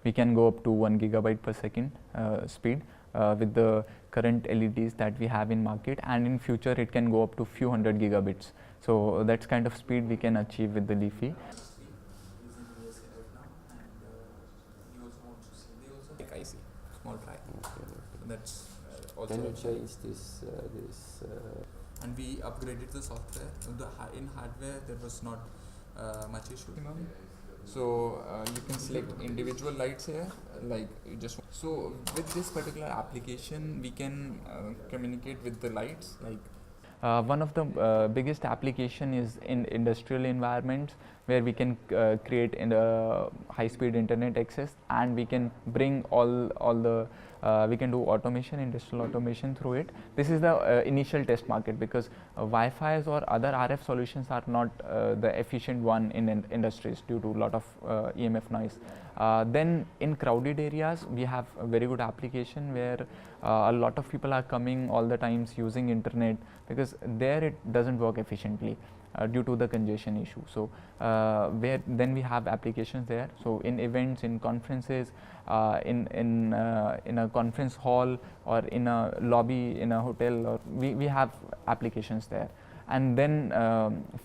We can go up to 1 gigabyte per second speed with the current LEDs that we have in market, and in future it can go up to few hundred gigabits. So that's kind of speed we can achieve with the Leafy. I see small try. That's also. Can you change this? And we upgraded the software. In hardware there was not much issue. So you can select individual lights here, like you just. So with this particular application, we can communicate with the lights. Like one of the biggest application is in industrial environments, where we can create high-speed internet access, and we can bring all the we can do automation, industrial automation through it. This is the initial test market, because Wi-Fi's or other RF solutions are not the efficient one in industries due to a lot of EMF noise. Then in crowded areas, we have a very good application where a lot of people are coming all the times using internet, because there it doesn't work efficiently due to the congestion issue. So where then we have applications there. So in events, in conferences, in a conference hall, or in a lobby in a hotel, or we have applications there. And then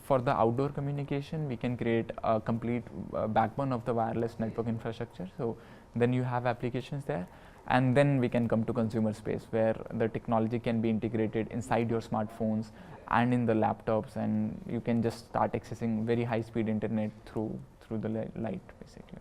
for the outdoor communication, we can create a complete backbone of the wireless network infrastructure. So then you have applications there. And then we can come to consumer space, where the technology can be integrated inside your smartphones and in the laptops, and you can just start accessing very high speed internet through the light, basically.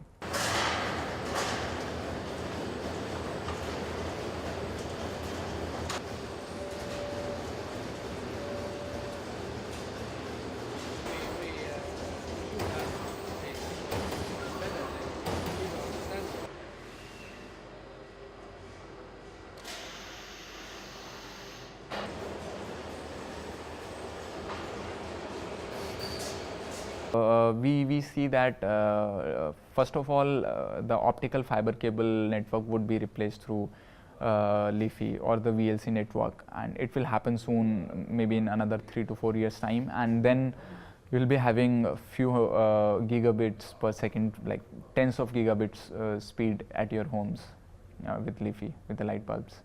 We see that first of all the optical fiber cable network would be replaced through Leafy or the VLC network, and it will happen soon, maybe in another 3 to 4 years time, and then you'll be having a few gigabits per second, like tens of gigabits speed at your homes with Leafy, with the light bulbs.